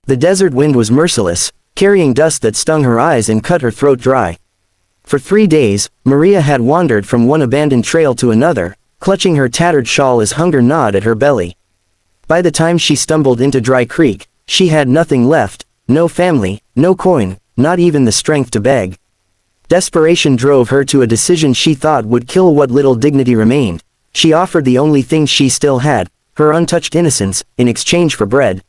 The desert wind was merciless, carrying dust that stung her eyes and cut her throat dry. For 3 days, Maria had wandered from one abandoned trail to another, clutching her tattered shawl as hunger gnawed at her belly. By the time she stumbled into Dry Creek, she had nothing left, no family, no coin, not even the strength to beg. Desperation drove her to a decision she thought would kill what little dignity remained. She offered the only thing she still had, her untouched innocence, in exchange for bread.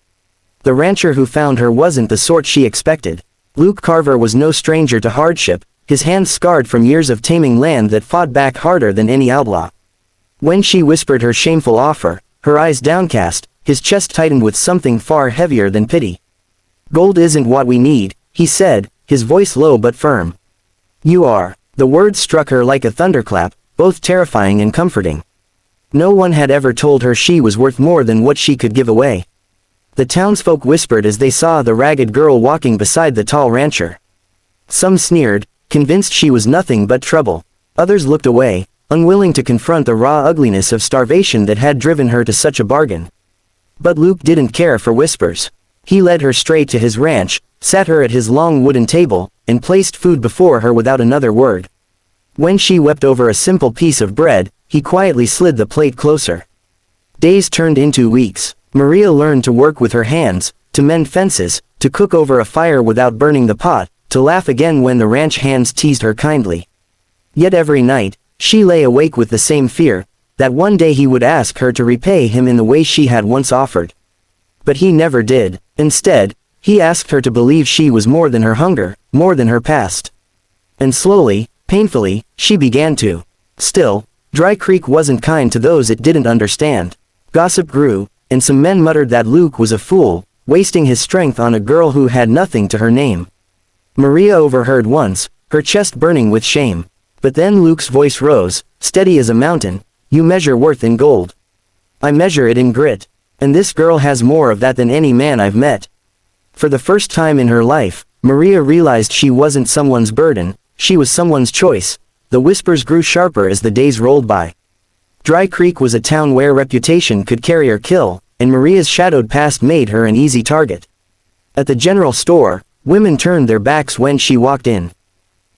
The rancher who found her wasn't the sort she expected. Luke Carver was no stranger to hardship, his hands scarred from years of taming land that fought back harder than any outlaw. When she whispered her shameful offer, her eyes downcast, his chest tightened with something far heavier than pity. "Gold isn't what we need," he said, his voice low but firm. "You are." The words struck her like a thunderclap, both terrifying and comforting. No one had ever told her she was worth more than what she could give away. The townsfolk whispered as they saw the ragged girl walking beside the tall rancher. Some sneered, convinced she was nothing but trouble. Others looked away, unwilling to confront the raw ugliness of starvation that had driven her to such a bargain. But Luke didn't care for whispers. He led her straight to his ranch, sat her at his long wooden table, and placed food before her without another word. When she wept over a simple piece of bread, he quietly slid the plate closer. Days turned into weeks. Maria learned to work with her hands, to mend fences, to cook over a fire without burning the pot, to laugh again when the ranch hands teased her kindly. Yet every night, she lay awake with the same fear, that one day he would ask her to repay him in the way she had once offered. But he never did. Instead, he asked her to believe she was more than her hunger, more than her past. And slowly, painfully, she began to. Still, Dry Creek wasn't kind to those it didn't understand. Gossip grew, and some men muttered that Luke was a fool, wasting his strength on a girl who had nothing to her name. Maria overheard once, her chest burning with shame. But then Luke's voice rose, steady as a mountain. "You measure worth in gold. I measure it in grit. And this girl has more of that than any man I've met." For the first time in her life, Maria realized she wasn't someone's burden, she was someone's choice. The whispers grew sharper as the days rolled by. Dry Creek was a town where reputation could carry or kill, and Maria's shadowed past made her an easy target. At the general store, women turned their backs when she walked in.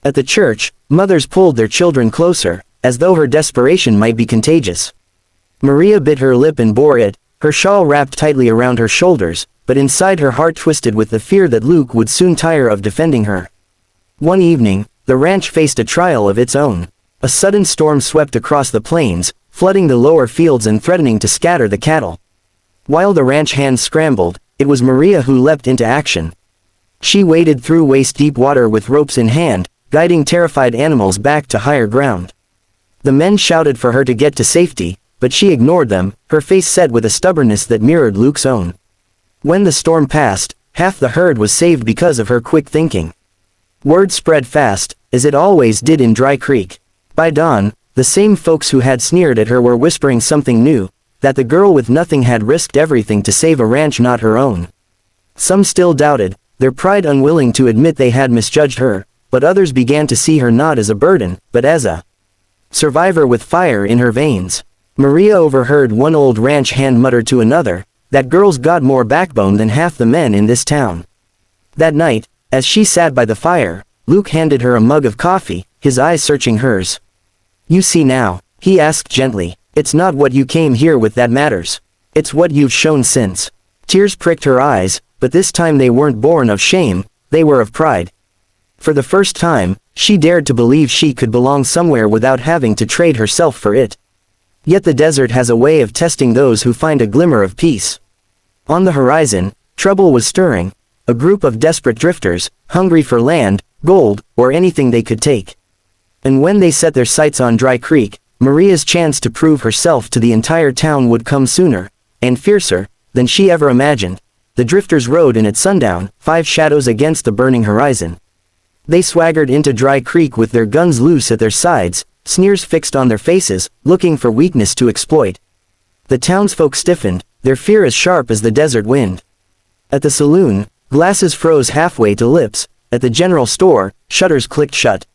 At the church, mothers pulled their children closer, as though her desperation might be contagious. Maria bit her lip and bore it, her shawl wrapped tightly around her shoulders, but inside her heart twisted with the fear that Luke would soon tire of defending her. One evening, the ranch faced a trial of its own. A sudden storm swept across the plains, flooding the lower fields and threatening to scatter the cattle. While the ranch hands scrambled, it was Maria who leapt into action. She waded through waist-deep water with ropes in hand, guiding terrified animals back to higher ground. The men shouted for her to get to safety, but she ignored them, her face set with a stubbornness that mirrored Luke's own. When the storm passed, half the herd was saved because of her quick thinking. Word spread fast, as it always did in Dry Creek. By dawn, the same folks who had sneered at her were whispering something new, that the girl with nothing had risked everything to save a ranch not her own. Some still doubted, their pride unwilling to admit they had misjudged her, but others began to see her not as a burden, but as a survivor with fire in her veins. Maria overheard one old ranch hand mutter to another, "That girl's got more backbone than half the men in this town." That night, as she sat by the fire, Luke handed her a mug of coffee, his eyes searching hers. "You see now," he asked gently, "it's not what you came here with that matters. It's what you've shown since." Tears pricked her eyes, but this time they weren't born of shame, they were of pride. For the first time, she dared to believe she could belong somewhere without having to trade herself for it. Yet the desert has a way of testing those who find a glimmer of peace. On the horizon, trouble was stirring, a group of desperate drifters, hungry for land, gold, or anything they could take. And when they set their sights on Dry Creek, Maria's chance to prove herself to the entire town would come sooner, and fiercer, than she ever imagined. The drifters rode in at sundown, 5 shadows against the burning horizon. They swaggered into Dry Creek with their guns loose at their sides, sneers fixed on their faces, looking for weakness to exploit. The townsfolk stiffened, their fear as sharp as the desert wind. At the saloon, glasses froze halfway to lips, at the general store, shutters clicked shut.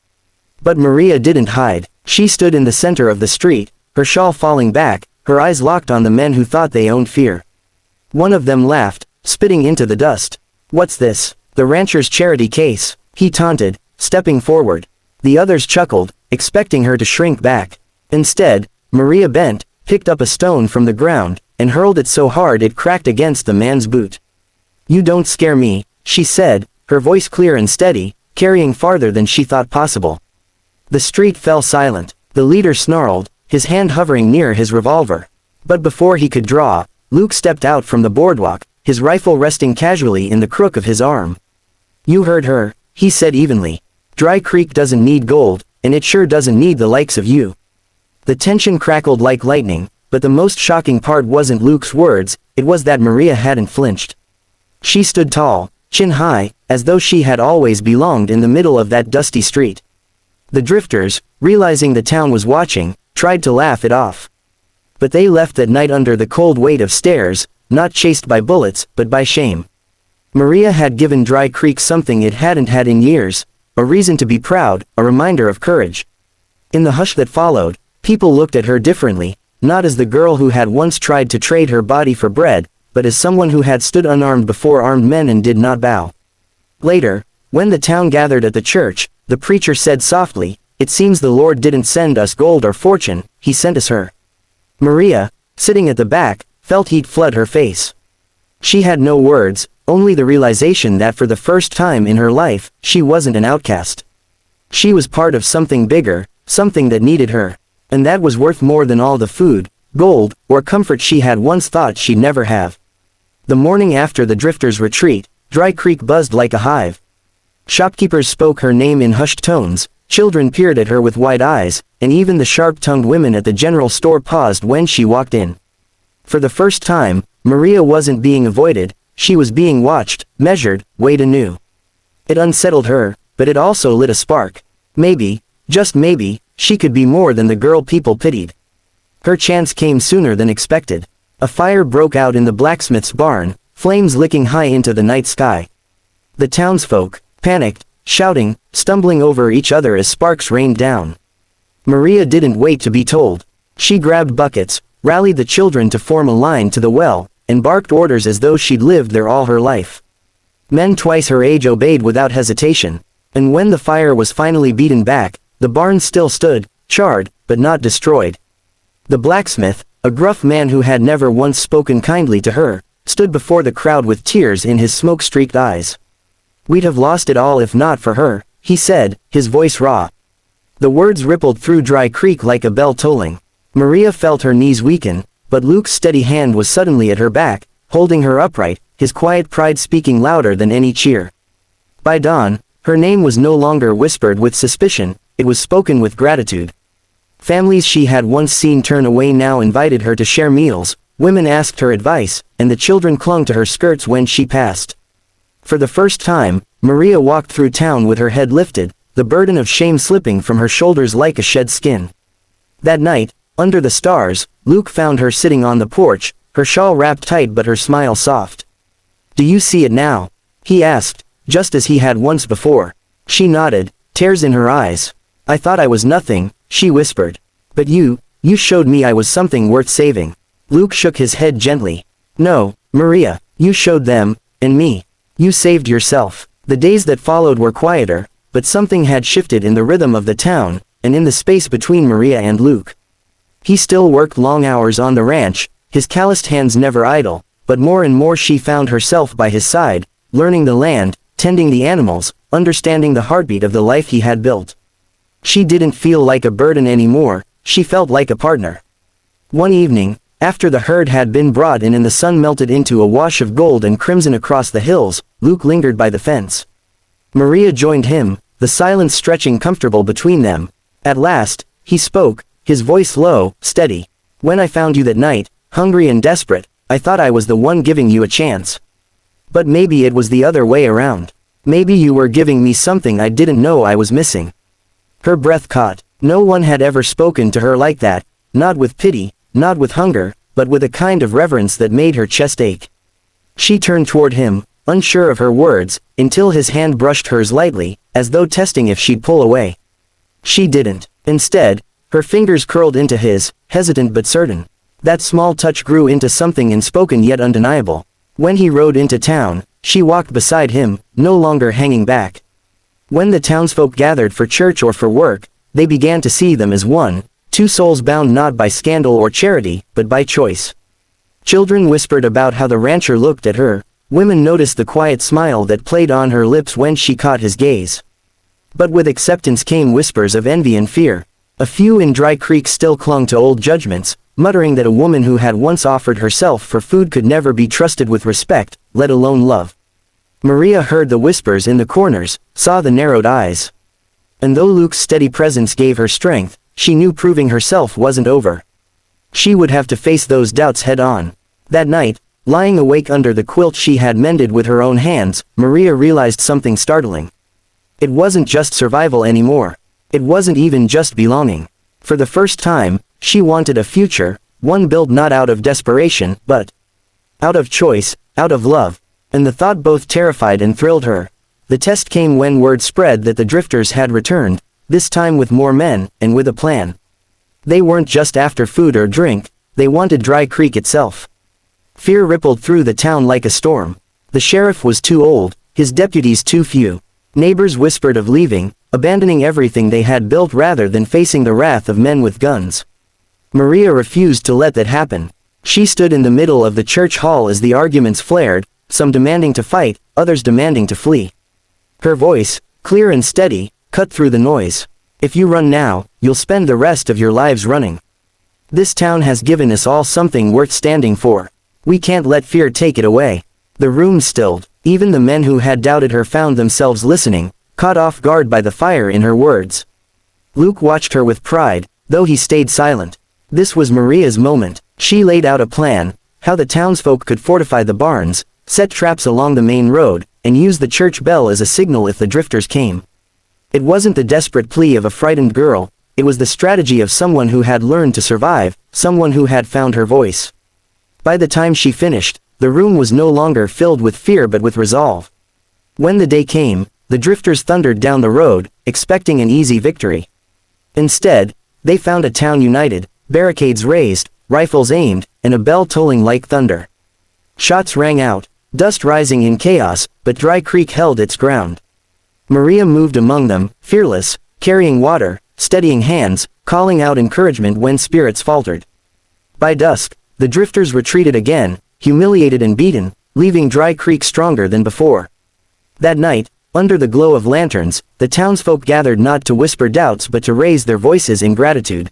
But Maria didn't hide. She stood in the center of the street, her shawl falling back, her eyes locked on the men who thought they owned fear. One of them laughed, spitting into the dust. "What's this? The rancher's charity case," he taunted, stepping forward. The others chuckled, expecting her to shrink back. Instead, Maria bent, picked up a stone from the ground, and hurled it so hard it cracked against the man's boot. "You don't scare me," she said, her voice clear and steady, carrying farther than she thought possible. The street fell silent. The leader snarled, his hand hovering near his revolver. But before he could draw, Luke stepped out from the boardwalk, his rifle resting casually in the crook of his arm. "You heard her," he said evenly. "Dry Creek doesn't need gold, and it sure doesn't need the likes of you." The tension crackled like lightning, but the most shocking part wasn't Luke's words, it was that Maria hadn't flinched. She stood tall, chin high, as though she had always belonged in the middle of that dusty street. The drifters, realizing the town was watching, tried to laugh it off. But they left that night under the cold weight of stares, not chased by bullets, but by shame. Maria had given Dry Creek something it hadn't had in years, a reason to be proud, a reminder of courage. In the hush that followed, people looked at her differently, not as the girl who had once tried to trade her body for bread, but as someone who had stood unarmed before armed men and did not bow. Later, when the town gathered at the church, the preacher said softly, "It seems the Lord didn't send us gold or fortune, he sent us her." Maria, sitting at the back, felt heat flood her face. She had no words, only the realization that for the first time in her life, she wasn't an outcast. She was part of something bigger, something that needed her. And that was worth more than all the food, gold, or comfort she had once thought she'd never have. The morning after the drifters' retreat, Dry Creek buzzed like a hive. Shopkeepers spoke her name in hushed tones, children peered at her with wide eyes, and even the sharp-tongued women at the general store paused when she walked in. For the first time, Maria wasn't being avoided, she was being watched, measured, weighed anew. It unsettled her, but it also lit a spark. Maybe, just maybe, she could be more than the girl people pitied. Her chance came sooner than expected. A fire broke out in the blacksmith's barn, flames licking high into the night sky. The townsfolk, panicked, shouting, stumbling over each other as sparks rained down. Maria didn't wait to be told. She grabbed buckets, rallied the children to form a line to the well, and barked orders as though she'd lived there all her life. Men twice her age obeyed without hesitation, and when the fire was finally beaten back, the barn still stood, charred, but not destroyed. The blacksmith, a gruff man who had never once spoken kindly to her, stood before the crowd with tears in his smoke-streaked eyes. "We'd have lost it all if not for her," he said, his voice raw. The words rippled through Dry Creek like a bell tolling. Maria felt her knees weaken, but Luke's steady hand was suddenly at her back, holding her upright, his quiet pride speaking louder than any cheer. By dawn, her name was no longer whispered with suspicion, it was spoken with gratitude. Families she had once seen turn away now invited her to share meals, women asked her advice, and the children clung to her skirts when she passed. For the first time, Maria walked through town with her head lifted, the burden of shame slipping from her shoulders like a shed skin. That night, under the stars, Luke found her sitting on the porch, her shawl wrapped tight but her smile soft. "Do you see it now?" he asked, just as he had once before. She nodded, tears in her eyes. "I thought I was nothing," she whispered. "But you showed me I was something worth saving." Luke shook his head gently. "No, Maria, you showed them, and me. You saved yourself." The days that followed were quieter, but something had shifted in the rhythm of the town, and in the space between Maria and Luke. He still worked long hours on the ranch, his calloused hands never idle, but more and more she found herself by his side, learning the land, tending the animals, understanding the heartbeat of the life he had built. She didn't feel like a burden anymore, she felt like a partner. One evening, after the herd had been brought in and the sun melted into a wash of gold and crimson across the hills, Luke lingered by the fence. Maria joined him, the silence stretching comfortable between them. At last, he spoke, his voice low, steady. "When I found you that night, hungry and desperate, I thought I was the one giving you a chance. But maybe it was the other way around. Maybe you were giving me something I didn't know I was missing." Her breath caught. No one had ever spoken to her like that, not with pity, not with hunger, but with a kind of reverence that made her chest ache. She turned toward him, unsure of her words, until his hand brushed hers lightly, as though testing if she'd pull away. She didn't. Instead, her fingers curled into his, hesitant but certain. That small touch grew into something unspoken yet undeniable. When he rode into town, She walked beside him, no longer hanging back. When the townsfolk gathered for church or for work, they began to see them as one, two souls bound not by scandal or charity, but by choice. Children whispered about how the rancher looked at her, women noticed the quiet smile that played on her lips when she caught his gaze. But with acceptance came whispers of envy and fear. A few in Dry Creek still clung to old judgments, muttering that a woman who had once offered herself for food could never be trusted with respect, let alone love. Maria heard the whispers in the corners, saw the narrowed eyes. And though Luke's steady presence gave her strength, she knew proving herself wasn't over. She would have to face those doubts head-on. That night, lying awake under the quilt she had mended with her own hands, Maria realized something startling. It wasn't just survival anymore. It wasn't even just belonging. For the first time, she wanted a future, one built not out of desperation, but out of choice, out of love. And the thought both terrified and thrilled her. The test came when word spread that the drifters had returned, this time with more men, and with a plan. They weren't just after food or drink, they wanted Dry Creek itself. Fear rippled through the town like a storm. The sheriff was too old, his deputies too few. Neighbors whispered of leaving, abandoning everything they had built rather than facing the wrath of men with guns. Maria refused to let that happen. She stood in the middle of the church hall as the arguments flared, some demanding to fight, others demanding to flee. Her voice, clear and steady, cut through the noise. If you run now, you'll spend the rest of your lives running. This town has given us all something worth standing for. We can't let fear take it away. The room stilled. Even the men who had doubted her found themselves listening, caught off guard by the fire in her words. Luke watched her with pride, though he stayed silent. This was Maria's moment. She laid out a plan, how the townsfolk could fortify the barns, set traps along the main road, and use the church bell as a signal if the drifters came. It wasn't the desperate plea of a frightened girl, it was the strategy of someone who had learned to survive, someone who had found her voice. By the time she finished, the room was no longer filled with fear but with resolve. When the day came, the drifters thundered down the road, expecting an easy victory. Instead, they found a town united, barricades raised, rifles aimed, and a bell tolling like thunder. Shots rang out, dust rising in chaos, but Dry Creek held its ground. Maria moved among them, fearless, carrying water, steadying hands, calling out encouragement when spirits faltered. By dusk, the drifters retreated again, humiliated and beaten, leaving Dry Creek stronger than before. That night, under the glow of lanterns, the townsfolk gathered not to whisper doubts but to raise their voices in gratitude.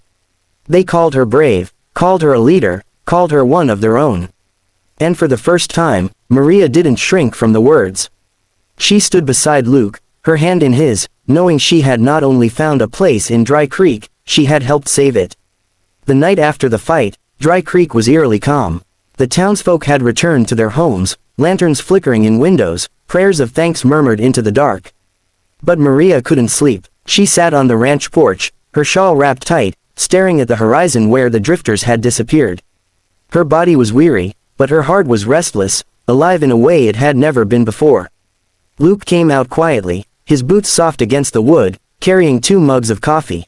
They called her brave, called her a leader, called her one of their own. And for the first time, Maria didn't shrink from the words. She stood beside Luke, her hand in his, knowing she had not only found a place in Dry Creek, she had helped save it. The night after the fight, Dry Creek was eerily calm. The townsfolk had returned to their homes, lanterns flickering in windows, prayers of thanks murmured into the dark. But Maria couldn't sleep. She sat on the ranch porch, her shawl wrapped tight, staring at the horizon where the drifters had disappeared. Her body was weary, but her heart was restless, alive in a way it had never been before. Luke came out quietly, his boots soft against the wood, carrying 2 mugs of coffee.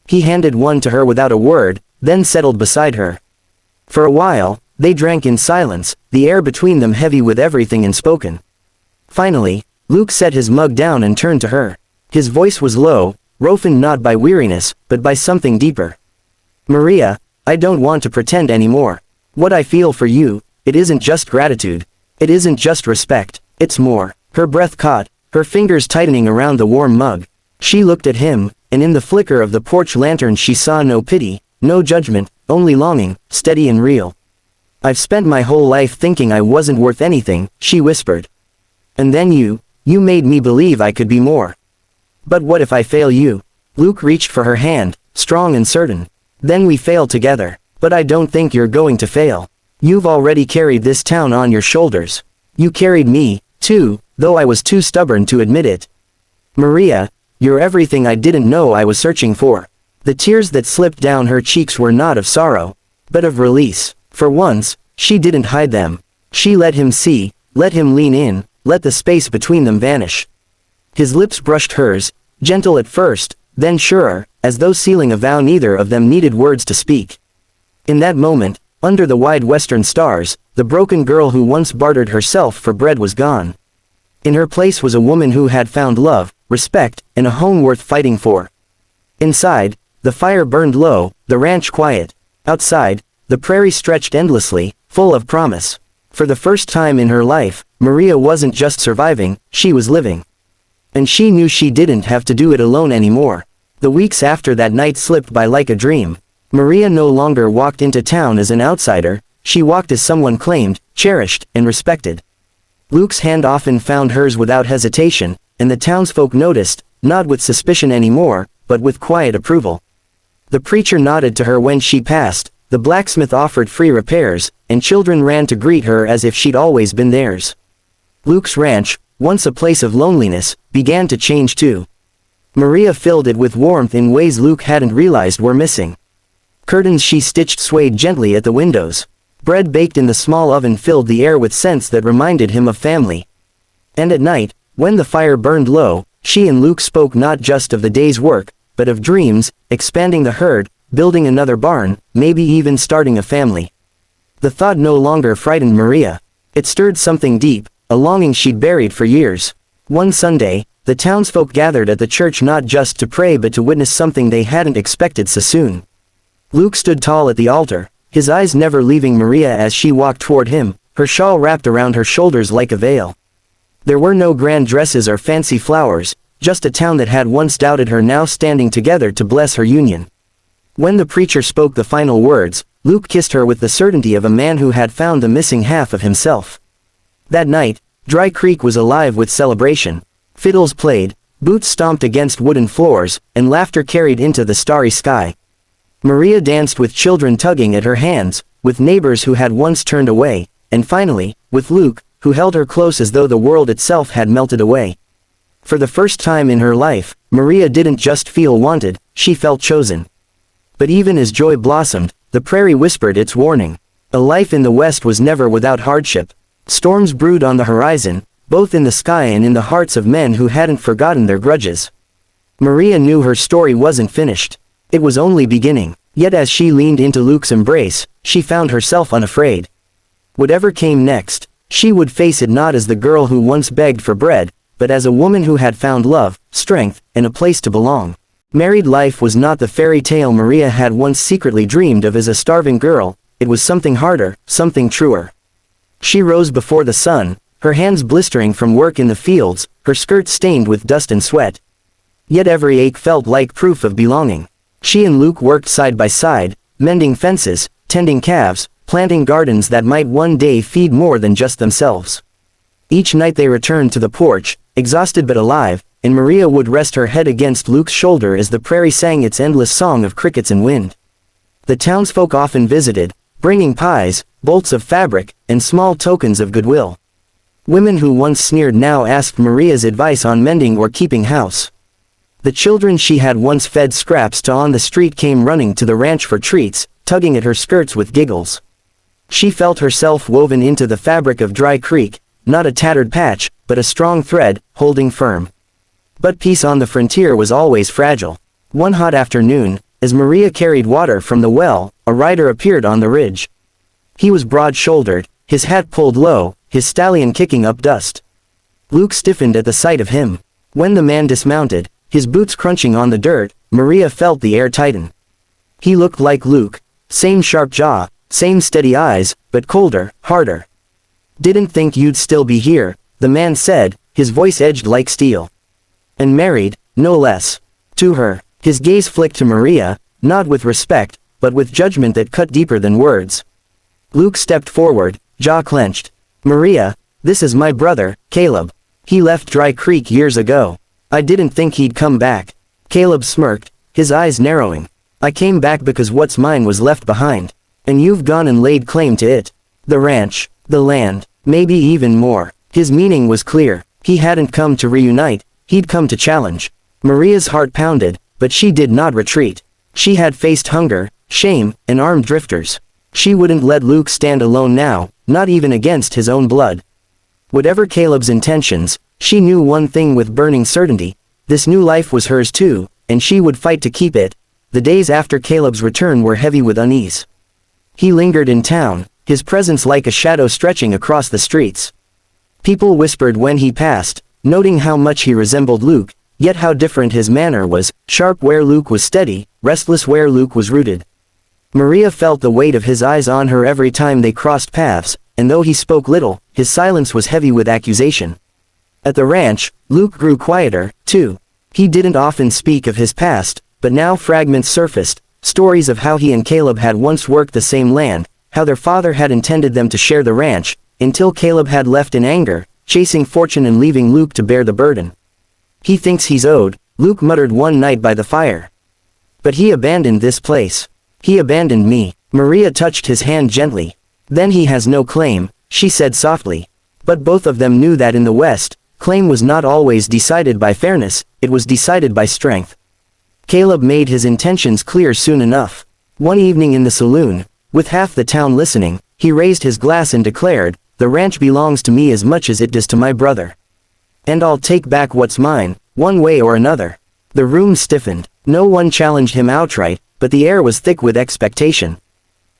He handed one to her without a word, then settled beside her. For a while, they drank in silence, the air between them heavy with everything unspoken. Finally, Luke set his mug down and turned to her. His voice was low, roughened not by weariness, but by something deeper. Maria, I don't want to pretend anymore. What I feel for you, it isn't just gratitude. It isn't just respect, it's more. Her breath caught, her fingers tightening around the warm mug. She looked at him, and in the flicker of the porch lantern she saw no pity, no judgment, only longing, steady and real. I've spent my whole life thinking I wasn't worth anything, she whispered. And then you made me believe I could be more. But what if I fail you? Luke reached for her hand, strong and certain. Then we fail together. But I don't think you're going to fail. You've already carried this town on your shoulders. You carried me, too, though I was too stubborn to admit it. Maria, you're everything I didn't know I was searching for. The tears that slipped down her cheeks were not of sorrow, but of release. For once, she didn't hide them. She let him see, let him lean in, let the space between them vanish. His lips brushed hers, gentle at first, then surer, as though sealing a vow neither of them needed words to speak. In that moment, under the wide western stars, the broken girl who once bartered herself for bread was gone. In her place was a woman who had found love, respect, and a home worth fighting for. Inside, the fire burned low, the ranch quiet. Outside, the prairie stretched endlessly, full of promise. For the first time in her life, Maria wasn't just surviving, she was living. And she knew she didn't have to do it alone anymore. The weeks after that night slipped by like a dream. Maria no longer walked into town as an outsider, she walked as someone claimed, cherished, and respected. Luke's hand often found hers without hesitation, and the townsfolk noticed, not with suspicion anymore, but with quiet approval. The preacher nodded to her when she passed, the blacksmith offered free repairs, and children ran to greet her as if she'd always been theirs. Luke's ranch, once a place of loneliness, began to change too. Maria filled it with warmth in ways Luke hadn't realized were missing. Curtains she stitched swayed gently at the windows. Bread baked in the small oven filled the air with scents that reminded him of family. And at night, when the fire burned low, she and Luke spoke not just of the day's work, but of dreams, expanding the herd, building another barn, maybe even starting a family. The thought no longer frightened Maria. It stirred something deep, a longing she'd buried for years. One Sunday, the townsfolk gathered at the church not just to pray but to witness something they hadn't expected so soon. Luke stood tall at the altar, his eyes never leaving Maria as she walked toward him, her shawl wrapped around her shoulders like a veil. There were no grand dresses or fancy flowers, just a town that had once doubted her now standing together to bless her union. When the preacher spoke the final words, Luke kissed her with the certainty of a man who had found the missing half of himself. That night, Dry Creek was alive with celebration. Fiddles played, boots stomped against wooden floors, and laughter carried into the starry sky. Maria danced with children tugging at her hands, with neighbors who had once turned away, and finally, with Luke, who held her close as though the world itself had melted away. For the first time in her life, Maria didn't just feel wanted, she felt chosen. But even as joy blossomed, the prairie whispered its warning. A life in the West was never without hardship. Storms brewed on the horizon, both in the sky and in the hearts of men who hadn't forgotten their grudges. Maria knew her story wasn't finished. It was only beginning, yet as she leaned into Luke's embrace, she found herself unafraid. Whatever came next, she would face it not as the girl who once begged for bread, but as a woman who had found love, strength, and a place to belong. Married life was not the fairy tale Maria had once secretly dreamed of as a starving girl, it was something harder, something truer. She rose before the sun, her hands blistering from work in the fields, her skirt stained with dust and sweat. Yet every ache felt like proof of belonging. She and Luke worked side by side, mending fences, tending calves, planting gardens that might one day feed more than just themselves. Each night they returned to the porch, exhausted but alive, and Maria would rest her head against Luke's shoulder as the prairie sang its endless song of crickets and wind. The townsfolk often visited, bringing pies, bolts of fabric, and small tokens of goodwill. Women who once sneered now asked Maria's advice on mending or keeping house. The children she had once fed scraps to on the street came running to the ranch for treats, tugging at her skirts with giggles. She felt herself woven into the fabric of Dry Creek, not a tattered patch, but a strong thread, holding firm. But peace on the frontier was always fragile. One hot afternoon, as Maria carried water from the well, a rider appeared on the ridge. He was broad-shouldered, his hat pulled low, his stallion kicking up dust. Luke stiffened at the sight of him. When the man dismounted, his boots crunching on the dirt, Maria felt the air tighten. He looked like Luke, same sharp jaw, same steady eyes, but colder, harder. "Didn't think you'd still be here," the man said, his voice edged like steel. "And married, no less." To her, his gaze flicked to Maria, not with respect, but with judgment that cut deeper than words. Luke stepped forward, jaw clenched. "Maria, this is my brother, Caleb. He left Dry Creek years ago. I didn't think he'd come back." Caleb smirked, his eyes narrowing. "I came back because what's mine was left behind. And you've gone and laid claim to it. The ranch, the land, maybe even more." His meaning was clear. He hadn't come to reunite, he'd come to challenge. Maria's heart pounded, but she did not retreat. She had faced hunger, shame, and armed drifters. She wouldn't let Luke stand alone now, not even against his own blood. Whatever Caleb's intentions, she knew one thing with burning certainty: this new life was hers too, and she would fight to keep it. The days after Caleb's return were heavy with unease. He lingered in town, his presence like a shadow stretching across the streets. People whispered when he passed, noting how much he resembled Luke, yet how different his manner was, sharp where Luke was steady, restless where Luke was rooted. Maria felt the weight of his eyes on her every time they crossed paths, and though he spoke little, his silence was heavy with accusation. At the ranch, Luke grew quieter, too. He didn't often speak of his past, but now fragments surfaced, stories of how he and Caleb had once worked the same land, how their father had intended them to share the ranch, until Caleb had left in anger, chasing fortune and leaving Luke to bear the burden. He thinks he's owed, Luke muttered one night by the fire. But he abandoned this place. He abandoned me. Maria touched his hand gently. Then he has no claim, she said softly. But both of them knew that in the West, claim was not always decided by fairness, it was decided by strength. Caleb made his intentions clear soon enough. One evening in the saloon, with half the town listening, he raised his glass and declared, "The ranch belongs to me as much as it does to my brother. And I'll take back what's mine, one way or another." The room stiffened. No one challenged him outright, but the air was thick with expectation.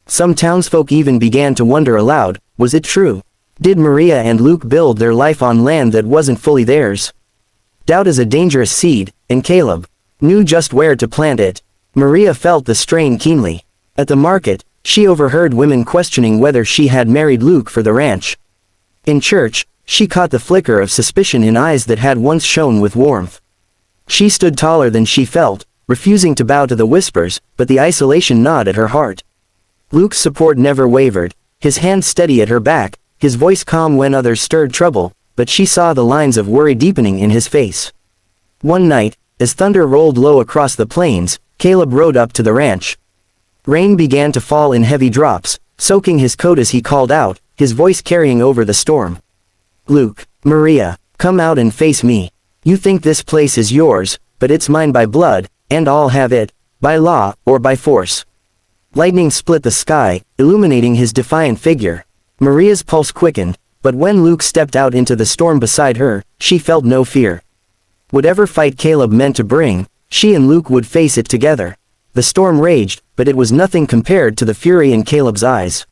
Some townsfolk even began to wonder aloud, was it true? Did Maria and Luke build their life on land that wasn't fully theirs? Doubt is a dangerous seed, and Caleb knew just where to plant it. Maria felt the strain keenly. At the market, she overheard women questioning whether she had married Luke for the ranch. In church, she caught the flicker of suspicion in eyes that had once shone with warmth. She stood taller than she felt, refusing to bow to the whispers, but the isolation gnawed at her heart. Luke's support never wavered, his hand steady at her back, his voice calm when others stirred trouble, but she saw the lines of worry deepening in his face. One night, as thunder rolled low across the plains, Caleb rode up to the ranch. Rain began to fall in heavy drops, soaking his coat as he called out, his voice carrying over the storm. "Luke, Maria, come out and face me. You think this place is yours, but it's mine by blood, and I'll have it, by law, or by force." Lightning split the sky, illuminating his defiant figure. Maria's pulse quickened, but when Luke stepped out into the storm beside her, she felt no fear. Whatever fight Caleb meant to bring, she and Luke would face it together. The storm raged, but it was nothing compared to the fury in Caleb's eyes.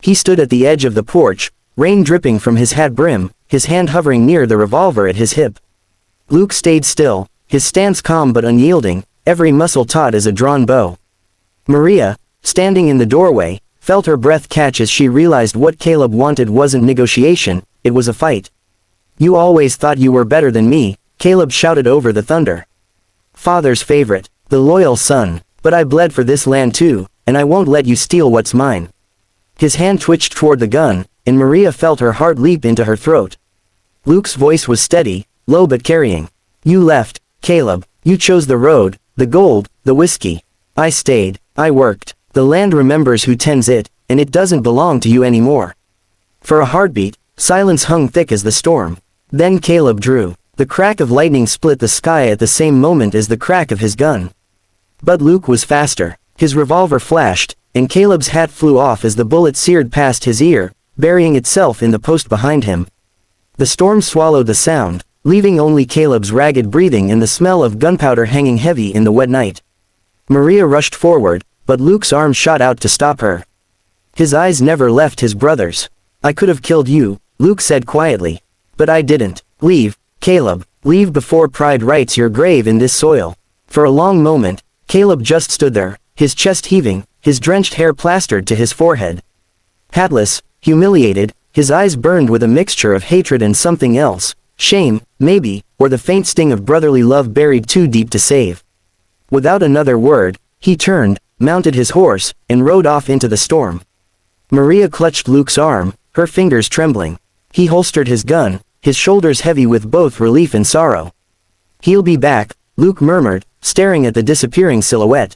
He stood at the edge of the porch, rain dripping from his hat brim, his hand hovering near the revolver at his hip. Luke stayed still, his stance calm but unyielding, every muscle taut as a drawn bow. Maria, standing in the doorway, felt her breath catch as she realized what Caleb wanted wasn't negotiation, it was a fight. "You always thought you were better than me," Caleb shouted over the thunder. "Father's favorite, the loyal son, but I bled for this land too, and I won't let you steal what's mine." His hand twitched toward the gun, and Maria felt her heart leap into her throat. Luke's voice was steady, low but carrying. "You left, Caleb, you chose the road, the gold, the whiskey. I stayed, I worked. The land remembers who tends it, and it doesn't belong to you anymore." For a heartbeat, silence hung thick as the storm. Then Caleb drew. The crack of lightning split the sky at the same moment as the crack of his gun. But Luke was faster. His revolver flashed, and Caleb's hat flew off as the bullet seared past his ear, burying itself in the post behind him. The storm swallowed the sound, leaving only Caleb's ragged breathing and the smell of gunpowder hanging heavy in the wet night. Maria rushed forward, but Luke's arm shot out to stop her. His eyes never left his brother's. "I could have killed you," Luke said quietly. "But I didn't. Leave, Caleb, leave before pride writes your grave in this soil." For a long moment, Caleb just stood there, his chest heaving, his drenched hair plastered to his forehead. Hatless, humiliated, his eyes burned with a mixture of hatred and something else, shame, maybe, or the faint sting of brotherly love buried too deep to save. Without another word, he turned, mounted his horse, and rode off into the storm. Maria clutched Luke's arm, her fingers trembling. He holstered his gun, his shoulders heavy with both relief and sorrow. "He'll be back," Luke murmured, staring at the disappearing silhouette.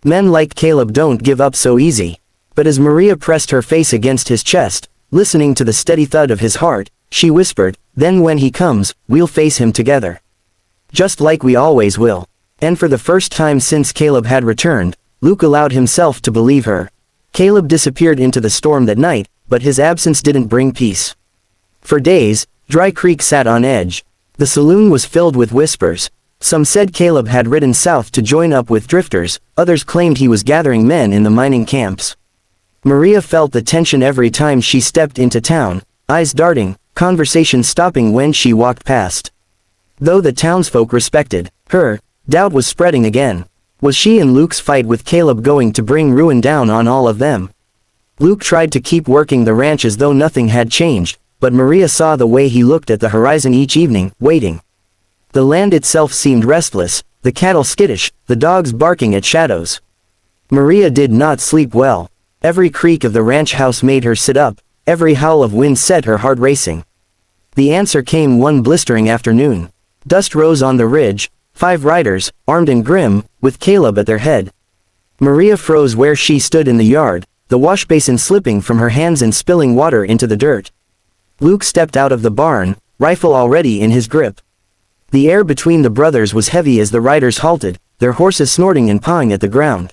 Men like Caleb don't give up so easy. But as Maria pressed her face against his chest, listening to the steady thud of his heart, she whispered, "Then when he comes, we'll face him together. Just like we always will." And for the first time since Caleb had returned, Luke allowed himself to believe her. Caleb disappeared into the storm that night, but his absence didn't bring peace. For days, Dry Creek sat on edge. The saloon was filled with whispers. Some said Caleb had ridden south to join up with drifters, others claimed he was gathering men in the mining camps. Maria felt the tension every time she stepped into town, eyes darting, conversation stopping when she walked past. Though the townsfolk respected her, doubt was spreading again. Was she and Luke's fight with Caleb going to bring ruin down on all of them? Luke tried to keep working the ranch as though nothing had changed, but Maria saw the way he looked at the horizon each evening, waiting. The land itself seemed restless, the cattle skittish, the dogs barking at shadows. Maria did not sleep well. Every creak of the ranch house made her sit up, every howl of wind set her heart racing. The answer came one blistering afternoon. Dust rose on the ridge, 5 riders, armed and grim, with Caleb at their head. Maria froze where she stood in the yard, the wash basin slipping from her hands and spilling water into the dirt. Luke stepped out of the barn, rifle already in his grip. The air between the brothers was heavy as the riders halted, their horses snorting and pawing at the ground.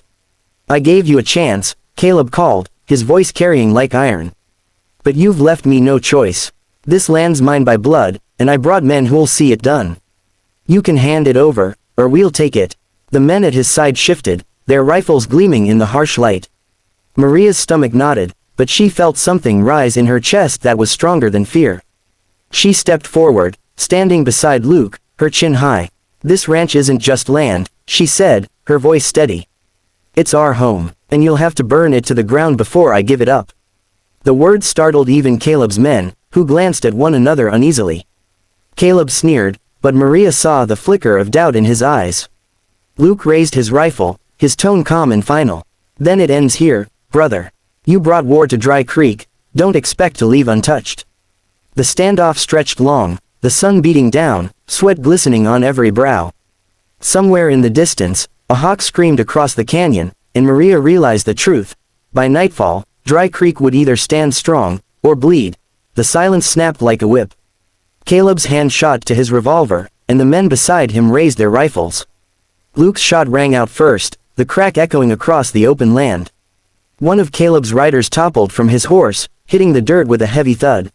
"I gave you a chance," Caleb called, his voice carrying like iron. "But you've left me no choice. This land's mine by blood, and I brought men who'll see it done. You can hand it over, or we'll take it." The men at his side shifted, their rifles gleaming in the harsh light. Maria's stomach knotted, but she felt something rise in her chest that was stronger than fear. She stepped forward, standing beside Luke, her chin high. "This ranch isn't just land," she said, her voice steady. "It's our home, and you'll have to burn it to the ground before I give it up." The words startled even Caleb's men, who glanced at one another uneasily. Caleb sneered, but Maria saw the flicker of doubt in his eyes. Luke raised his rifle, his tone calm and final. "Then it ends here, brother. You brought war to Dry Creek, don't expect to leave untouched." The standoff stretched long, the sun beating down, sweat glistening on every brow. Somewhere in the distance, a hawk screamed across the canyon, and Maria realized the truth. By nightfall, Dry Creek would either stand strong, or bleed. The silence snapped like a whip. Caleb's hand shot to his revolver, and the men beside him raised their rifles. Luke's shot rang out first, the crack echoing across the open land. One of Caleb's riders toppled from his horse, hitting the dirt with a heavy thud.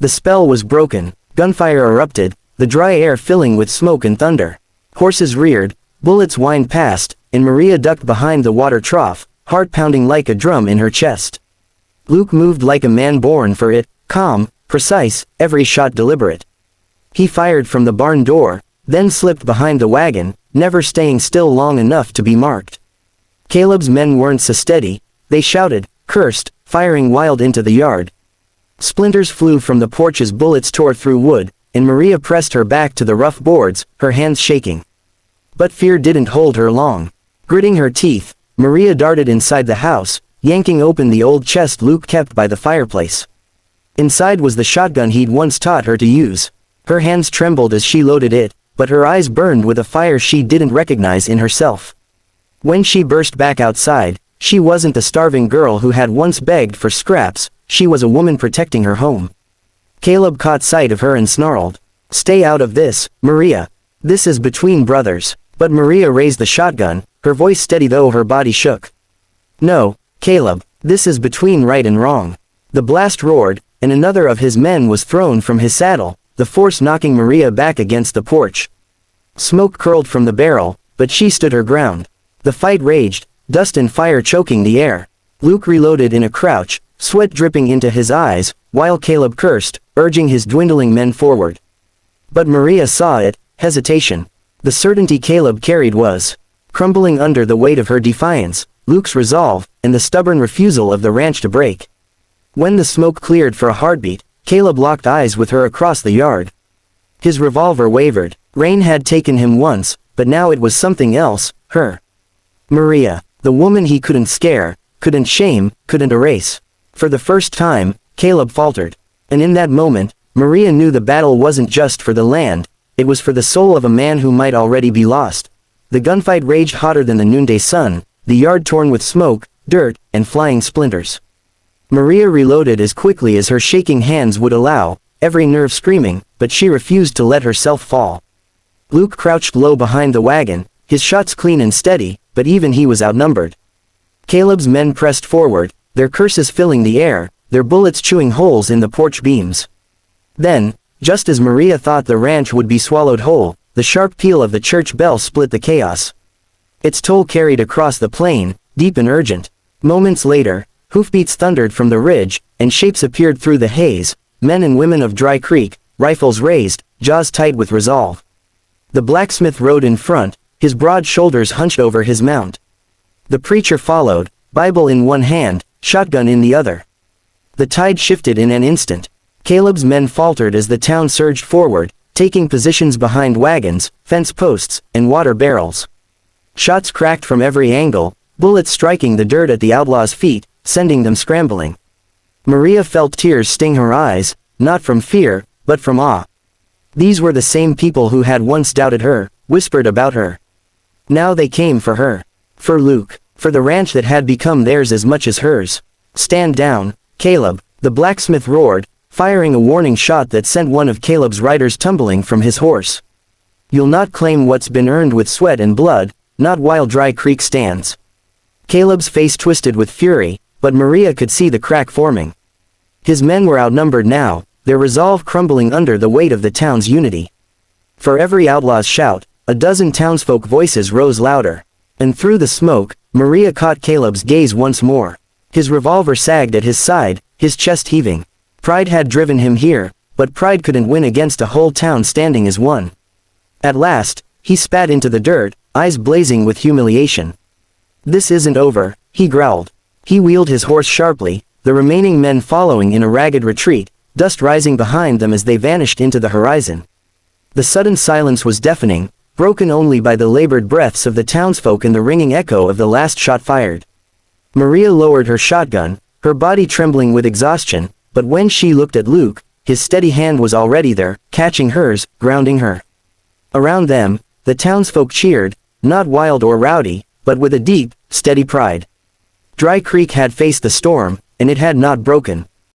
The spell was broken, gunfire erupted, the dry air filling with smoke and thunder. Horses reared, bullets whined past, and Maria ducked behind the water trough, heart pounding like a drum in her chest. Luke moved like a man born for it, calm, precise, every shot deliberate. He fired from the barn door, then slipped behind the wagon, never staying still long enough to be marked. Caleb's men weren't so steady, they shouted, cursed, firing wild into the yard. Splinters flew from the porch as bullets tore through wood, and Maria pressed her back to the rough boards, her hands shaking. But fear didn't hold her long. Gritting her teeth, Maria darted inside the house, yanking open the old chest Luke kept by the fireplace. Inside was the shotgun he'd once taught her to use. Her hands trembled as she loaded it, but her eyes burned with a fire she didn't recognize in herself. When she burst back outside, she wasn't the starving girl who had once begged for scraps, she was a woman protecting her home. Caleb caught sight of her and snarled, "Stay out of this, Maria. This is between brothers." But Maria raised the shotgun, her voice steady though her body shook. "No, Caleb, this is between right and wrong." The blast roared, and another of his men was thrown from his saddle, the force knocking Maria back against the porch. Smoke curled from the barrel, but she stood her ground. The fight raged, dust and fire choking the air. Luke reloaded in a crouch, sweat dripping into his eyes, while Caleb cursed, urging his dwindling men forward. But Maria saw it, hesitation. The certainty Caleb carried was crumbling under the weight of her defiance, Luke's resolve, and the stubborn refusal of the ranch to break. When the smoke cleared for a heartbeat, Caleb locked eyes with her across the yard. His revolver wavered. Rain had taken him once, but now it was something else, her. Maria, the woman he couldn't scare, couldn't shame, couldn't erase. For the first time, Caleb faltered. And in that moment, Maria knew the battle wasn't just for the land, it was for the soul of a man who might already be lost. The gunfight raged hotter than the noonday sun, the yard torn with smoke, dirt, and flying splinters. Maria reloaded as quickly as her shaking hands would allow, every nerve screaming, but she refused to let herself fall. Luke crouched low behind the wagon, his shots clean and steady, but even he was outnumbered. Caleb's men pressed forward, their curses filling the air, their bullets chewing holes in the porch beams. Then, just as Maria thought the ranch would be swallowed whole, the sharp peal of the church bell split the chaos. Its toll carried across the plain, deep and urgent. Moments later, Hoofbeats thundered from the ridge, and shapes appeared through the haze, men and women of Dry Creek, rifles raised, jaws tight with resolve. The blacksmith rode in front, his broad shoulders hunched over his mount. The preacher followed, Bible in one hand, shotgun in the other. The tide shifted in an instant. Caleb's men faltered as the town surged forward, taking positions behind wagons, fence posts, and water barrels. Shots cracked from every angle, bullets striking the dirt at the outlaws' feet, sending them scrambling. Maria felt tears sting her eyes, not from fear, but from awe. These were the same people who had once doubted her, whispered about her. Now they came for her. For Luke, for the ranch that had become theirs as much as hers. Stand down, Caleb, the blacksmith roared, firing a warning shot that sent one of Caleb's riders tumbling from his horse. You'll not claim what's been earned with sweat and blood, not while Dry Creek stands. Caleb's face twisted with fury, but Maria could see the crack forming. His men were outnumbered now, their resolve crumbling under the weight of the town's unity. For every outlaw's shout, a dozen townsfolk voices rose louder. And through the smoke, Maria caught Caleb's gaze once more. His revolver sagged at his side, his chest heaving. Pride had driven him here, but pride couldn't win against a whole town standing as one. At last, he spat into the dirt, eyes blazing with humiliation. This isn't over, he growled. He wheeled his horse sharply, the remaining men following in a ragged retreat, dust rising behind them as they vanished into the horizon. The sudden silence was deafening, broken only by the labored breaths of the townsfolk and the ringing echo of the last shot fired. Maria lowered her shotgun, her body trembling with exhaustion, but when she looked at Luke, his steady hand was already there, catching hers, grounding her. Around them, the townsfolk cheered, not wild or rowdy, but with a deep, steady pride. Dry Creek had faced the storm, and it had not broken.